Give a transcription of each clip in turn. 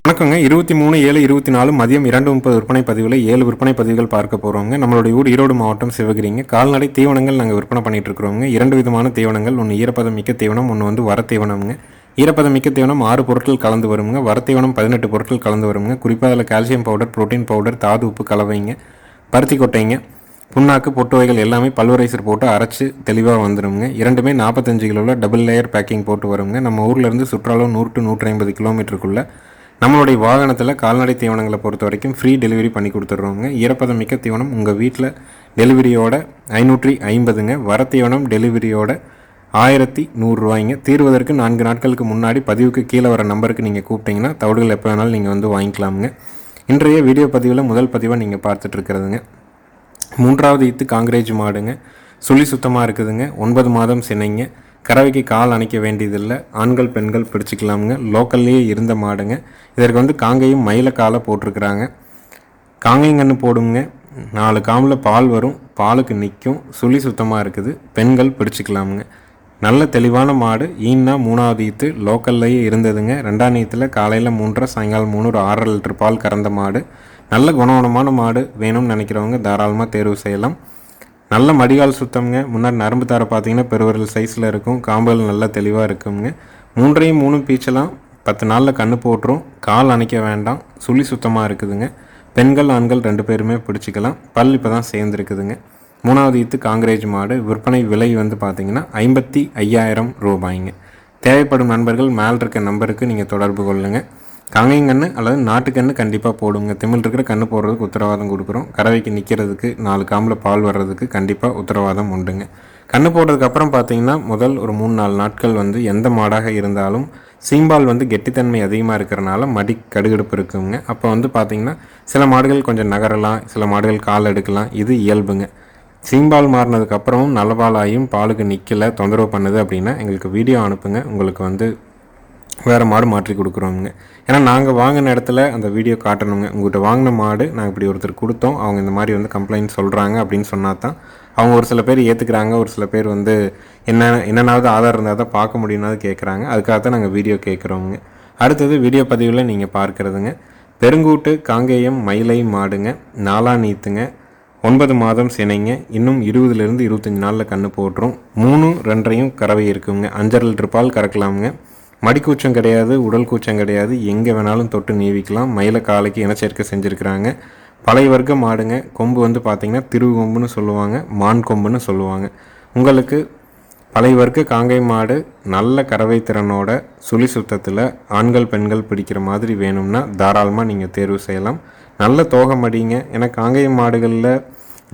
வணக்கங்க. 23/7/24 மதியம் 2:30 விற்பனை பதிவில் 7 விற்பனை பதிவுகள் பார்க்க போகிறோங்க. நம்மளுடைய ஊர் ஈரோடு மாவட்டம் சிவகிரிங்க. கால்நடை தீவனங்கள் நாங்கள் விற்பனை பண்ணிகிட்டு இருக்கிறோங்க. 2 விதமான தீவனங்கள், ஒன்று ஈரப்பதம் மிக்க தீவனம், ஒன்று வந்து வர தீவனம்ங்க. ஈரப்பதம் மிக்க தீவனம் 6 பொருட்கள் கலந்து வருங்க. வர தீவனம் 18 பொருட்கள் கலந்து வருங்க. குறிப்பாக அதில் கால்சியம் பவுடர், புரோட்டீன் பவுடர், தாது உப்பு கலவைங்க, பருத்தி கொட்டைங்க, புண்ணாக்கு, பொட்டு வகைகள் எல்லாமே பல்வரைசர் போட்டு அரைச்சி தெளிவாக வந்துடுங்க. இரண்டுமே 45 கிலோவில் டபுள் லேயர் பேக்கிங் போட்டு வருங்க. நம்ம ஊர்லேருந்து சுற்றளவு 100 to 150 கிலோமீட்டருக்குள்ளே நம்மளுடைய வாகனத்தில் கால்நடை தீவனங்களை பொறுத்த வரைக்கும் ஃப்ரீ டெலிவரி பண்ணி கொடுத்துட்றோங்க. ஈரப்பதம் மிக்க தீவனம் உங்கள் வீட்டில் டெலிவரியோட 550ங்க. வர தீவனம் டெலிவரியோட 1100 ரூபாய்ங்க. தீர்வதற்கு 4 நாட்களுக்கு முன்னாடி பதிவுக்கு கீழே வர நம்பருக்கு நீங்கள் கூப்பிட்டீங்கன்னா தவிடுகள் எப்போ வேணாலும் நீங்கள் வந்து வாங்கிக்கலாமுங்க. இன்றைய வீடியோ பதிவில் முதல் பதிவாக நீங்கள் பார்த்துட்ருக்கிறதுங்க. 3வது ஈத்து காங்கிரேஜ் மாடுங்க. சுழி சுத்தமாக இருக்குதுங்க. 9 மாதம் சினைங்க. கறவைக்கு கால் அணைக்க வேண்டியதில்லை. ஆண்கள் பெண்கள் பிடிச்சிக்கலாமுங்க. லோக்கல்லையே இருந்த மாடுங்க. இதற்கு வந்து காங்கையும் மயில காலை போட்டிருக்கிறாங்க. காங்கைங்கன்று போடுங்க. 4 காம்பில் பால் வரும். பாலுக்கு நிற்கும். சுழி சுத்தமாக இருக்குது. பெண்கள் பிடிச்சிக்கலாமுங்க. நல்ல தெளிவான மாடு. ஈன்னா 3வது ஈத்து லோக்கல்லையே இருந்ததுங்க. 2ஆம் ஈத்தில் காலையில் 3:30 சாயங்காலம் 3 ஒரு 6.5 லிட்டர் பால் கறந்த மாடு. நல்ல குணமான மாடு வேணும்னு நினைக்கிறவங்க தாராளமாக தேர்வு செய்யலாம். நல்ல மடிகால் சுத்தம்ங்க. முன்னாடி நரம்பு தாரை பார்த்தீங்கன்னா பெருவரல் சைஸில் இருக்கும். காம்புகள் நல்லா தெளிவாக இருக்குங்க. 3 பீச்செல்லாம் 10 நாளில் கன்று போட்டுரும். கால் அணைக்க வேண்டாம். சுழி சுத்தமாக இருக்குதுங்க. பெண்கள் ஆண்கள் 2 பேருமே பிடிச்சிக்கலாம். பல் இப்போ தான் சேர்ந்துருக்குதுங்க. 3வது ஈத்து காங்கிரேஜ் மாடு. விற்பனை விலை வந்து பார்த்திங்கன்னா 55,000 ரூபாய்ங்க. தேவைப்படும் நண்பர்கள் மேல் இருக்க நம்பருக்கு நீங்கள் தொடர்பு கொள்ளுங்க. காங்கைங்கன்று அல்லது நாட்டுக்கன்று கண்டிப்பாக போடுங்க. திமிழ் இருக்கிற கன்று போடுறதுக்கு உத்தரவாதம் கொடுக்குறோம். கறவைக்கு நிற்கிறதுக்கு 4 காம்பில் பால் வர்றதுக்கு கண்டிப்பாக உத்தரவாதம் உண்டுங்க. கன்று போடுறதுக்கப்புறம் பார்த்தீங்கன்னா முதல் ஒரு 3-4 நாட்கள் வந்து எந்த மாடாக இருந்தாலும் சீம்பால் வந்து கெட்டித்தன்மை அதிகமாக இருக்கிறனால மடி கடுகடுப்பு இருக்குங்க. அப்போ வந்து பார்த்திங்கன்னா சில மாடுகள் கொஞ்சம் நகரலாம், சில மாடுகள் கால் எடுக்கலாம். இது இயல்புங்க. சீம்பால் மாறினதுக்கப்புறமும் நல்ல பாலாயும் பாலுக்கு நிற்கலை, தொந்தரவு பண்ணுது அப்படின்னா எங்களுக்கு வீடியோ அனுப்புங்க. உங்களுக்கு வந்து வேறு மாடு மாற்றி கொடுக்குறோங்க. ஏன்னா நாங்கள் வாங்கின இடத்துல அந்த வீடியோ காட்டணுங்க. உங்கள்கிட்ட வாங்கின மாடு நாங்கள் இப்படி ஒருத்தர் கொடுத்தோம், அவங்க இந்த மாதிரி வந்து கம்ப்ளைண்ட் சொல்கிறாங்க அப்படின்னு சொன்னால் தான் அவங்க ஒரு சில பேர் ஏற்றுக்கிறாங்க. ஒரு சில பேர் வந்து என்னென்னாவது ஆதாரம் இருந்தால் தான் பார்க்க முடியும்னாவது கேட்குறாங்க. அதுக்காக தான் நாங்கள் வீடியோ கேட்குறோங்க. அடுத்தது வீடியோ பதிவில் நீங்கள் பார்க்குறதுங்க பெருங்கூட்டு காங்கேயம் மயிலை மாடுங்க. 4ஆம் ஈத்துங்க. 9 மாதம் சினைங்க. இன்னும் 20லேருந்து 25 நாளில் கன்று போட்டுரும். 3 2 கறவை இருக்குங்க. 5.5 லிட்டர் பால் கறக்கலாமுங்க. மடிக்கூச்சம் கிடையாது, உடல் கூச்சம் கிடையாது. எங்கே வேணாலும் தொட்டு நீவிக்கலாம். மயில காலைக்கு இனச்சேர்க்கை செஞ்சுருக்கிறாங்க. பழைய வர்க்க மாடுங்க. கொம்பு வந்து பார்த்திங்கன்னா திருவு கொம்புன்னு சொல்லுவாங்க, மான் கொம்புன்னு சொல்லுவாங்க. உங்களுக்கு பழைய வர்க்க காங்கை மாடு நல்ல கறவை திறனோட சுழி சுத்தத்தில் ஆண்கள் பெண்கள் பிடிக்கிற மாதிரி வேணும்னா தாராளமாக நீங்கள் தேர்வு செய்யலாம். நல்ல தோகை மடிங்க. ஏன்னா காங்கை மாடுகளில்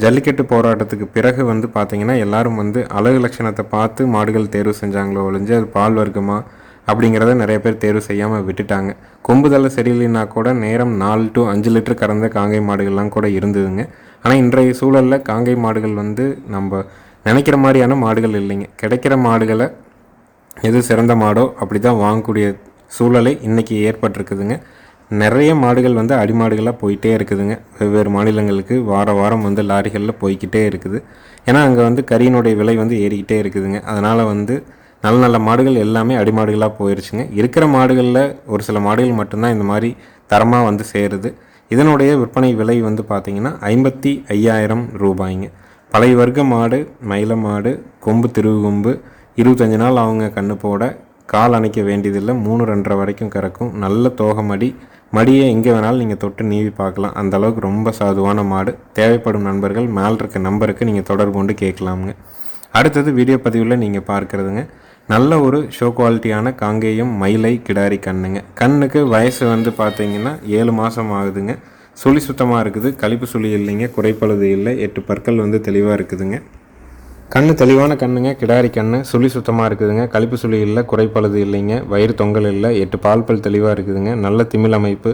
ஜல்லிக்கட்டு போராட்டத்துக்கு பிறகு வந்து பார்த்திங்கன்னா எல்லோரும் வந்து அழகு லட்சணத்தை பார்த்து மாடுகள் தேர்வு செஞ்சாங்களோ ஒழிஞ்சு அது பால் வர்க்கமாக அப்படிங்கிறத நிறைய பேர் தேர்வு செய்யாமல் விட்டுட்டாங்க. கொம்புதலை சரியில்லைன்னா கூட நேரம் 4 to 5 லிட்டர் கறந்த காங்கை மாடுகள்லாம் கூட இருந்ததுங்க. ஆனால் இன்றைய சூழலில் காங்கை மாடுகள் வந்து நம்ம நினைக்கிற மாதிரியான மாடுகள் இல்லைங்க. கிடைக்கிற மாடுகளை எது சிறந்த மாடோ அப்படி தான் வாங்கக்கூடிய சூழலை இன்றைக்கி ஏற்பட்டிருக்குதுங்க. நிறைய மாடுகள் வந்து அடிமாடுகளாக போயிட்டே இருக்குதுங்க. வெவ்வேறு மாநிலங்களுக்கு வாரம் வந்து லாரிகளில் போய்கிட்டே இருக்குது. ஏன்னா அங்கே வந்து கறியினுடைய விலை வந்து ஏறிக்கிட்டே இருக்குதுங்க. அதனால் வந்து நல்ல மாடுகள் எல்லாமே அடிமாடுகளாக போயிடுச்சுங்க. இருக்கிற மாடுகளில் ஒரு சில மாடுகள் மட்டும்தான் இந்த மாதிரி தரமாக வந்து சேருது. இதனுடைய விற்பனை விலை வந்து பார்த்திங்கன்னா 55,000 ரூபாய்ங்க. பழைய வர்க்க மாடு, மயில மாடு, கொம்பு திருவு கொம்பு, 25 நாள் அவங்க கன்று போட, கால் அணைக்க வேண்டியதில்லை. 3 2.5 வரைக்கும் கறக்கும். நல்ல தோகை மடியை எங்கே வேணாலும் நீங்கள் தொட்டு நீவி பார்க்கலாம். அந்தளவுக்கு ரொம்ப சாதுவான மாடு. தேவைப்படும் நண்பர்கள் மேல் இருக்க நம்பருக்கு நீங்கள் தொடர்பு கொண்டு கேட்கலாமுங்க. அடுத்தது வீடியோ பதிவில் நீங்கள் பார்க்குறதுங்க நல்ல ஒரு ஷோ குவாலிட்டியான காங்கேயம் மயிலை கிடாரி கண்ணுங்க. கண்ணுக்கு வயசு வந்து பார்த்திங்கன்னா 7 மாதம் ஆகுதுங்க. சுழி சுத்தமாக இருக்குது. கழிப்பு சுழி இல்லைங்க, குறைப்பழுது இல்லை. 8 பற்கள் வந்து தெளிவாக இருக்குதுங்க. கண்ணு தெளிவான கண்ணுங்க. கிடாரி கண்ணு சுழி சுத்தமாக இருக்குதுங்க. கழிப்பு சுழி இல்லை, குறைப்பழுது இல்லைங்க. வயிறு தொங்கல் இல்லை. 8 பால் தெளிவாக இருக்குதுங்க. நல்ல திமிழ் அமைப்பு,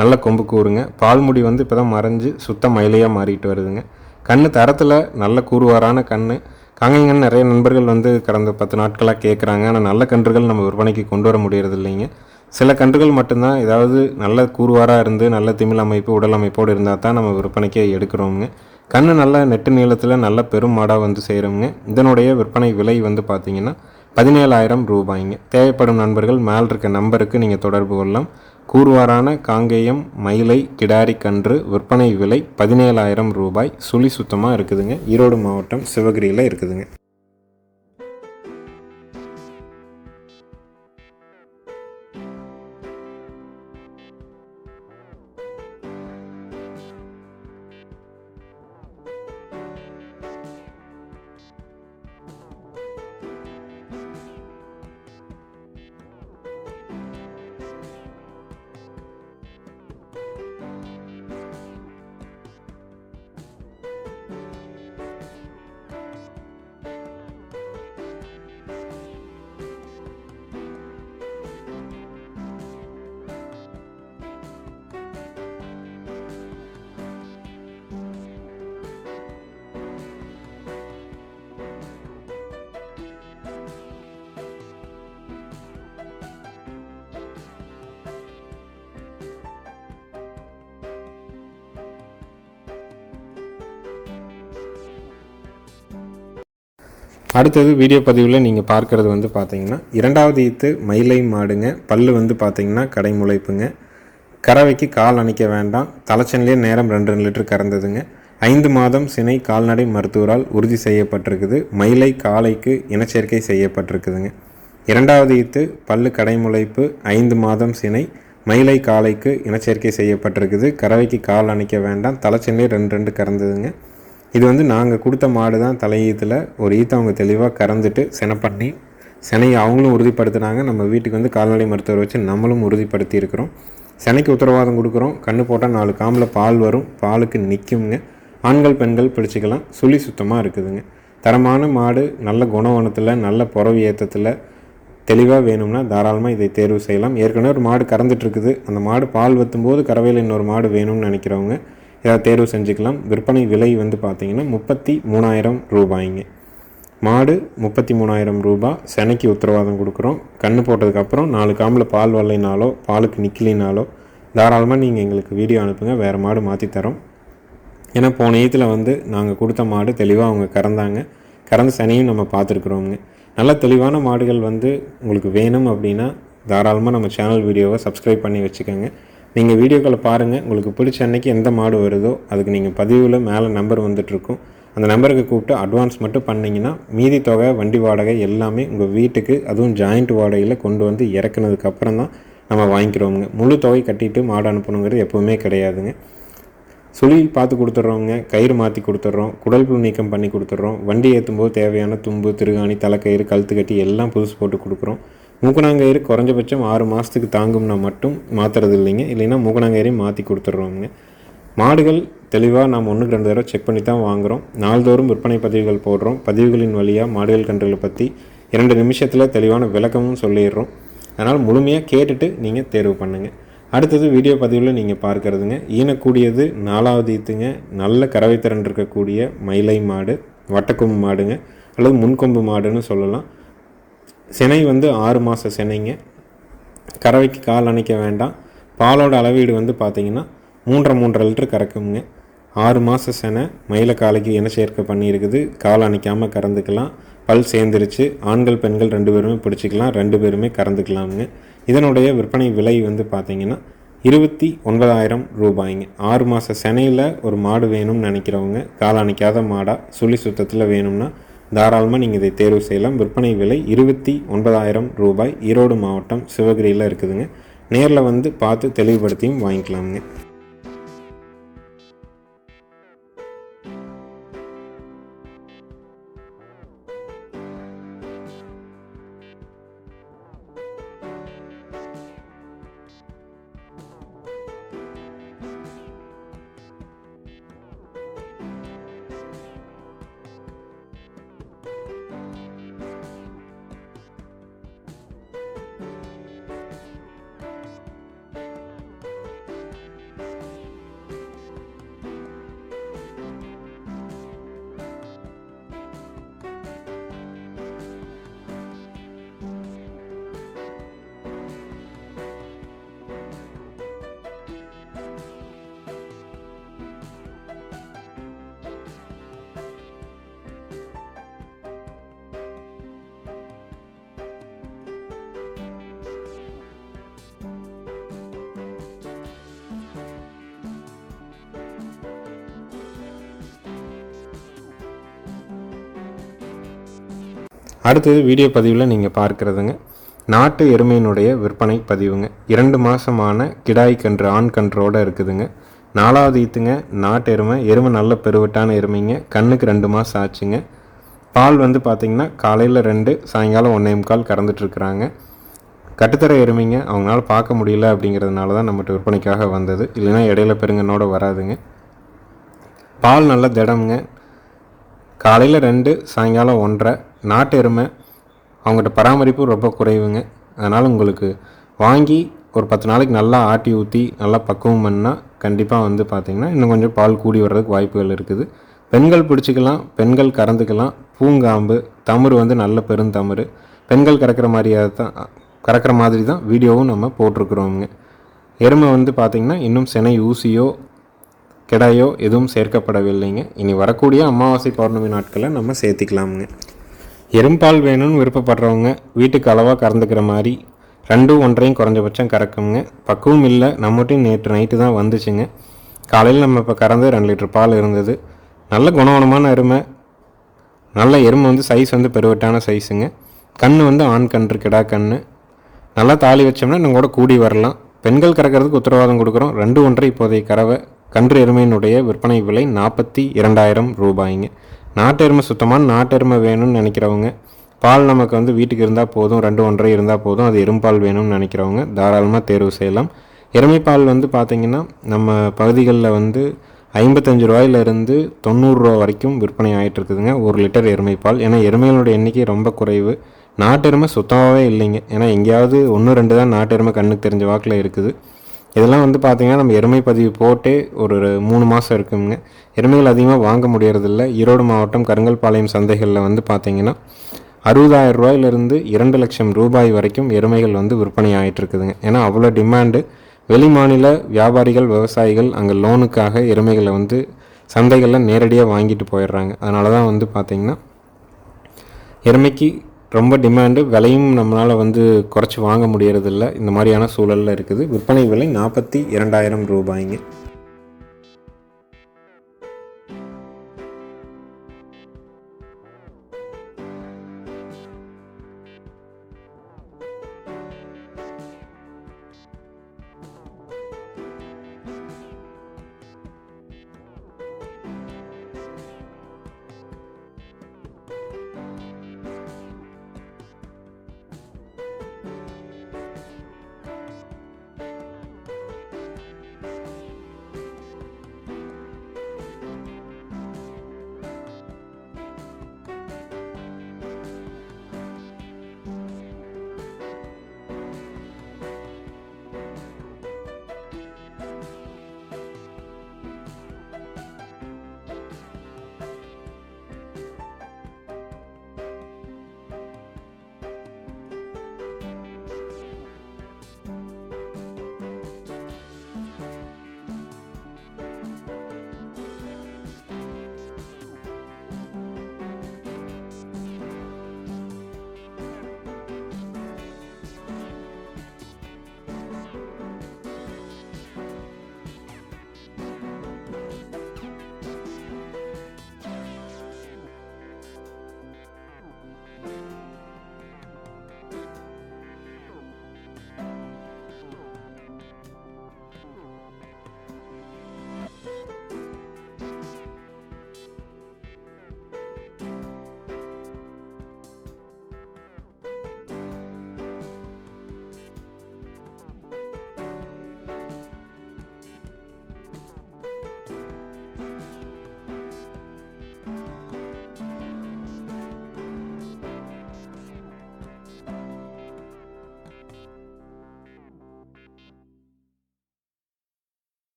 நல்ல கொம்பு கூறுங்க. பால்முடி வந்து இப்போ தான் மறைஞ்சு சுத்த மயிலையாக மாறிட்டு வருதுங்க. கண்ணு தரத்தில் நல்ல கூறுவாரான கண்ணு. காங்கைங்கன்னு நிறைய நண்பர்கள் வந்து கடந்த 10 நாட்களாக கேட்குறாங்க. ஆனால் நல்ல கன்றுகள் நம்ம விற்பனைக்கு கொண்டு வர முடியறது இல்லைங்க. சில கன்றுகள் மட்டும்தான் ஏதாவது நல்ல கூறுவாராக இருந்து நல்ல திமிழ் அமைப்பு உடல் அமைப்போடு இருந்தால் தான் நம்ம விற்பனைக்கே எடுக்கிறோங்க. கண்ணு நல்ல நெட்டு நீளத்தில் நல்ல பெரும் மாடாக வந்து செய்கிறோங்க. இதனுடைய விற்பனை விலை வந்து பார்த்திங்கன்னா 17,000 ரூபாய்ங்க. தேவைப்படும் நண்பர்கள் மேல் இருக்க நம்பருக்கு நீங்கள் தொடர்பு கொள்ளலாம். கூர்வாரான காங்கேயம் மயிலை கிடாரி கன்று விற்பனை விலை 17,000 ரூபாய். சுழி சுத்தமாக இருக்குதுங்க. ஈரோடு மாவட்டம் சிவகிரியில் இருக்குதுங்க. அடுத்தது வீடியோ பதிவில் நீங்கள் பார்க்குறது வந்து பார்த்தீங்கன்னா 2வது ஈத்து மயிலை மாடுங்க. பல்லு வந்து பார்த்தீங்கன்னா கடைமுளைப்புங்க. கறவைக்கு கால் அணைக்க வேண்டாம். தலைச்சனிலே நேரம் 2 லிட்டர் கறந்ததுங்க. 5 மாதம் சினை கால்நடை மருத்துவரால் உறுதி செய்யப்பட்டிருக்குது. மயிலை காளைக்கு இனச்சேர்க்கை செய்யப்பட்டிருக்குதுங்க. 2வது ஈத்து பல்லு கடைமுளைப்பு 5 மாதம் சினை மயிலை காளைக்கு இனச்சேர்க்கை செய்யப்பட்டிருக்குது. கறவைக்கு கால் அணைக்க வேண்டாம். தலைச்சனிலே 2 கறந்ததுங்க. இது வந்து நாங்கள் கொடுத்த மாடு தான் தலையீத்தில் ஒரு ஈத்தை அவங்க தெளிவாக கறந்துட்டு பண்ணி சினையை அவங்களும் உறுதிப்படுத்தினாங்க. நம்ம வீட்டுக்கு வந்து கால்நடை மருத்துவர் வச்சு நம்மளும் உறுதிப்படுத்தி இருக்கிறோம். சினைக்கு உத்தரவாதம் கொடுக்குறோம். கண்ணு போட்டால் 4 காம்பில் பால் வரும். பாலுக்கு நிற்குங்க. ஆண்கள் பெண்கள் பிடிச்சிக்கலாம். சுழி சுத்தமாக இருக்குதுங்க. தரமான மாடு, நல்ல குணவனத்தில், நல்ல புறவி ஏற்றத்தில் தெளிவாக வேணும்னா தாராளமாக இதை தேர்வு செய்யலாம். ஏற்கனவே ஒரு மாடு கறந்துட்டுருக்குது. அந்த மாடு பால் வற்றும்போது கறவையில் இன்னொரு மாடு வேணும்னு நினைக்கிறவங்க இதை தேர்வு செஞ்சுக்கலாம். விற்பனை விலை வந்து பார்த்திங்கன்னா 33,000 ரூபாய்ங்க. மாடு 33,000 ரூபாய். செனைக்கு உத்தரவாதம் கொடுக்குறோம். கன்று போட்டதுக்கப்புறம் 4 காம்பில் பால் வரலைனாலோ பாலுக்கு நிற்கலினாலோ தாராளமாக நீங்கள் எங்களுக்கு வீடியோ அனுப்புங்க. வேறு மாடு மாற்றி தரோம். ஏன்னா போன ஈத்தில் வந்து நாங்கள் கொடுத்த மாடு தெளிவாக அவங்க கறந்தாங்க. கறந்த சனையும் நம்ம பார்த்துருக்குறோங்க. நல்ல தெளிவான மாடுகள் வந்து உங்களுக்கு வேணும் அப்படின்னா தாராளமாக நம்ம சேனல் வீடியோவை சப்ஸ்கிரைப் பண்ணி வச்சுக்கோங்க. நீங்கள் வீடியோக்களை பாருங்கள். உங்களுக்கு பிடிச்ச அன்னைக்கு எந்த மாடு வருதோ அதுக்கு நீங்கள் பதிவில் மேலே நம்பர் வந்துட்டுருக்கும். அந்த நம்பருக்கு கூப்பிட்டு அட்வான்ஸ் மட்டும் பண்ணிங்கன்னா மீதி தொகை, வண்டி வாடகை எல்லாமே உங்கள் வீட்டுக்கு, அதுவும் ஜாயிண்ட் வாடகையில் கொண்டு வந்து இறக்குனதுக்கப்புறம் தான் நம்ம வாங்கிக்கிறோங்க. முழு தொகை கட்டிட்டு மாடு அனுப்பணுங்கிறது எப்போவுமே கிடையாதுங்க. சுழி பார்த்து கொடுத்துட்றோங்க. கயிறு மாற்றி கொடுத்துட்றோம். குடல் புழு நீக்கம் பண்ணி கொடுத்துட்றோம். வண்டி ஏற்றும்போது தேவையான தும்பு, திருகாணி, தலைக்கயிறு, கழுத்து கட்டி எல்லாம் புதுசு போட்டு கொடுக்குறோம். மூக்கணாங்கயிறு குறைஞ்சபட்சம் 6 மாதத்துக்கு தாங்கும்னா மட்டும் மாற்றுறது இல்லைங்க. இல்லைன்னா மூக்கணாங்கயிறையும் மாற்றி கொடுத்துட்றோங்க. மாடுகள் தெளிவாக நாம் 1க்கு 2 தடவை செக் பண்ணி தான் வாங்குகிறோம். நாள்தோறும் விற்பனை பதிவுகள் போடுறோம். பதிவுகளின் வழியாக மாடுகள் கன்றுகளை பற்றி 2 நிமிஷத்தில் தெளிவான விளக்கமும் சொல்லிடுறோம். அதனால் முழுமையாக கேட்டுட்டு நீங்கள் தேர்வு பண்ணுங்கள். அடுத்தது வீடியோ பதிவில் நீங்கள் பார்க்குறதுங்க ஈனக்கூடியது 4வது ஈத்துங்க. நல்ல கறவை திறன் இருக்கக்கூடிய மயிலை மாடு, வட்டக்கொம்பு மாடுங்க, அல்லது முன்கொம்பு மாடுன்னு சொல்லலாம். சினை வந்து 6 மாத சினைங்க. கறவைக்கு கால் அணைக்க வேண்டாம். பாலோட அளவீடு வந்து பார்த்திங்கன்னா 3.5 லிட்டர் கறக்குங்க. 6 மாத சினை மயிலை காலைக்கு இனச்சேர்க்கை பண்ணியிருக்குது. கால் அணைக்காமல் கறந்துக்கலாம். பல் சேர்ந்துருச்சு. ஆண்கள் பெண்கள் 2 பேருமே பிடிச்சிக்கலாம். 2 பேருமே கறந்துக்கலாமுங்க. இதனுடைய விற்பனை விலை வந்து பார்த்திங்கன்னா 29,000 ரூபாய்ங்க. 6 மாத சினையில் ஒரு மாடு வேணும்னு நினைக்கிறவங்க, கால் அணைக்காத மாடாக சுழி சுத்தத்தில் வேணும்னா தாராளமாக நீங்கள் இதை தேர்வு செய்யலாம். விற்பனை விலை 29,000 ரூபாய். ஈரோடு மாவட்டம் சிவகிரியில் இருக்குதுங்க. நேரில் வந்து பார்த்து தெளிவுபடுத்தியும் வாங்கிக்கலாமுங்க. அடுத்தது வீடியோ பதிவில் நீங்கள் பார்க்குறதுங்க நாட்டு எருமையினுடைய விற்பனை பதிவுங்க. 2 மாதமான கிடாய் கன்று ஆண் கன்றோடு இருக்குதுங்க. 4வது ஈத்துங்க. நாட்டு எருமை. எருமை நல்ல பெருவட்டான எருமைங்க. கண்ணுக்கு 2 மாதம் ஆச்சுங்க. பால் வந்து பார்த்திங்கன்னா காலையில் 2 சாயங்காலம் 1.25 கறந்துட்டுருக்குறாங்க. கட்டுத்தர எருமைங்க. அவங்களால பார்க்க முடியல அப்படிங்கிறதுனால தான் நம்மகிட்ட விற்பனைக்காக வந்தது. இல்லைன்னா இடையில பெருங்கன்னோட வராதுங்க. பால் நல்ல திடம்ங்க. காலையில் 2 சாயங்காலம் 1.5. நாட்டு எருமை. அவங்ககிட்ட பராமரிப்பு ரொம்ப குறைவுங்க. அதனால் உங்களுக்கு வாங்கி ஒரு 10 நாளைக்கு நல்லா ஆட்டி ஊற்றி நல்லா பக்குவம் பண்ணால் கண்டிப்பாக வந்து பார்த்திங்கன்னா இன்னும் கொஞ்சம் பால் கூடி வர்றதுக்கு வாய்ப்புகள் இருக்குது. பெண்கள் பிடிச்சிக்கலாம், பெண்கள் கறந்துக்கலாம். பூங்காம்பு தமுறு வந்து நல்ல பெருந்தமுறு. பெண்கள் கறக்கிற மாதிரி தான் வீடியோவும் நம்ம போட்டிருக்குறோங்க. எருமை வந்து பார்த்திங்கன்னா இன்னும் சினை ஊசியோ கிடாயோ எதுவும் சேர்க்கப்படவில்லைங்க. இனி வரக்கூடிய அமாவாசை பௌர்ணமி நாட்களை நம்ம சேர்த்திக்கலாமுங்க. எரும்பால் வேணும்னு விருப்பப்படுறவங்க வீட்டுக்கு அளவாக கறந்துக்கிற மாதிரி 2 1.5 குறைஞ்சபட்சம் கறக்குங்க. பக்குவம் இல்லை. நம்மகிட்டையும் நேற்று நைட்டு தான் வந்துச்சுங்க. காலையில் நம்ம இப்போ கறந்து 2 லிட்டர் பால் இருந்தது. நல்ல குணவனமான எருமை. நல்ல எருமை வந்து சைஸ் வந்து பெருவட்டான சைஸுங்க. கண் வந்து ஆண் கன்று கிடா கன்று. நல்லா தாலி வச்சோம்னா இன்னும் கூட கூடி வரலாம். பெண்கள் கறக்கிறதுக்கு உத்தரவாதம் கொடுக்குறோம். 2 1.5 இப்போதைய கறவை. கன்று எருமையினுடைய விற்பனை விலை 42,000 ரூபாய்ங்க. நாட்டு எருமை சுத்தமான நாட்டு எருமை வேணும்னு நினைக்கிறவங்க, பால் நமக்கு வந்து வீட்டுக்கு இருந்தால் போதும், 2 1.5 இருந்தால் போதும், அது எரும்பால் வேணும்னு நினைக்கிறவங்க தாராளமாக தேர்வு செய்யலாம். எருமைப்பால் வந்து பார்த்திங்கன்னா நம்ம பகுதிகளில் வந்து 55 ரூபாயிலிருந்து 90 ரூபா வரைக்கும் விற்பனை ஆகிட்டு இருக்குதுங்க 1 லிட்டர் எருமைப்பால். ஏன்னா எருமைகளோட எண்ணிக்கை ரொம்ப குறைவு. நாட்டு எருமை சுத்தமாகவே இல்லைங்க. ஏன்னா எங்கேயாவது 1 2 தான் நாட்டு எருமை கண்ணுக்கு தெரிஞ்ச வாக்கில் இருக்குது. இதெல்லாம் வந்து பார்த்திங்கன்னா நம்ம எருமை பதிவு போட்டே ஒரு 3 மாதம் இருக்குங்க. எருமைகள் அதிகமாக வாங்க முடியறதில்ல. ஈரோடு மாவட்டம் கருங்கல்பாளையம் சந்தைகளில் வந்து பார்த்திங்கன்னா 60,000 ரூபாயிலிருந்து 2 லட்சம் ரூபாய் வரைக்கும் எருமைகள் வந்து விற்பனை ஆகிட்டு இருக்குதுங்க. ஏன்னா அவ்வளோ டிமாண்டு. வெளி மாநில வியாபாரிகள் விவசாயிகள் அங்கே லோனுக்காக எருமைகளை வந்து சந்தைகளில் நேரடியாக வாங்கிட்டு போயிடுறாங்க. அதனால தான் வந்து பார்த்திங்கன்னா எருமைக்கு ரொம்ப டிமாண்டு. விலையும் நம்மளால் வந்து குறைச்சி வாங்க முடியறதில்ல. இந்த மாதிரியான சூழலில் இருக்குது. விற்பனை விலை 42,000 ரூபாய்ங்க.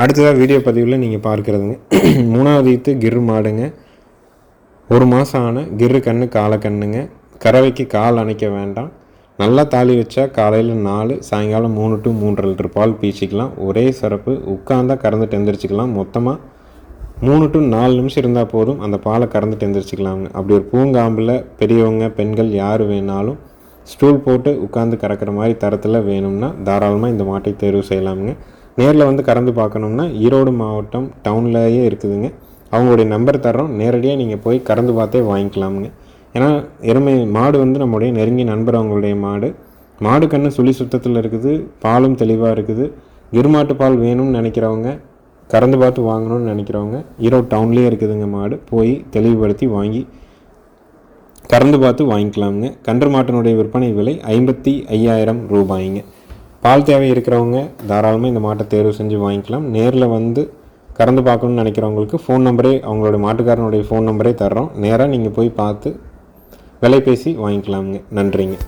அடுத்ததாக வீடியோ பதிவில் நீங்கள் பார்க்குறதுங்க 3வது ஈத்து கிரு மாடுங்க. 1 மாதம் ஆன கிரு கன்று காலை கண்ணுங்க. கறவைக்கு கால் அணைக்க வேண்டாம். நல்லா தாலி வச்சா காலையில் 4 சாயங்காலம் 3 to 3.5 லிட்டர் பால் பீச்சிக்கலாம். ஒரே சிறப்பு உட்காந்தா கறந்துட்டு எந்திரிச்சிக்கலாம். மொத்தமாக 3 to 4 நிமிஷம் இருந்தால் போதும் அந்த பாலை கறந்துட்டு எந்திரிச்சிக்கலாங்க. அப்படி ஒரு பூங்காம்பில் பெரியவங்க பெண்கள் யார் வேணாலும் ஸ்டூல் போட்டு உட்காந்து கறக்கிற மாதிரி தரத்தில் வேணும்னா தாராளமாக இந்த மாட்டை தேர்வு செய்யலாமுங்க. நேரில் வந்து கறந்து பார்க்கணும்னா ஈரோடு மாவட்டம் டவுன்லேயே இருக்குதுங்க. அவங்களுடைய நம்பர் தர்றோம், நேரடியாக நீங்கள் போய் கறந்து பார்த்தே வாங்கிக்கலாமுங்க. ஏன்னா எருமை மாடு வந்து நம்முடைய நெருங்கிய நண்பர். அவங்களுடைய மாடு கன்று சுழி சுத்தத்தில் இருக்குது, பாலும் தெளிவாக இருக்குது. கிருமாட்டு பால் வேணும்னு நினைக்கிறவங்க, கறந்து பார்த்து வாங்கணும்னு நினைக்கிறவங்க ஈரோடு டவுன்லேயே இருக்குதுங்க. மாடு போய் தெளிவுபடுத்தி வாங்கி கறந்து பார்த்து வாங்கிக்கலாமுங்க. கன்று மாட்டினுடைய விற்பனை விலை 55,000 ரூபாய்ங்க. பால் தேவை இருக்கிறவங்க தாராளமாக இந்த மாட்டை தேர்வு செஞ்சு வாங்கிக்கலாம். நேரில் வந்து கறந்து பார்க்கணுன்னு நினைக்கிறவங்களுக்கு ஃபோன் நம்பரே, அவங்களோட மாட்டுக்காரனுடைய ஃபோன் நம்பரே தர்றோம். நேராக நீங்கள் போய் பார்த்து விலை பேசி வாங்கிக்கலாமுங்க. நன்றிங்க.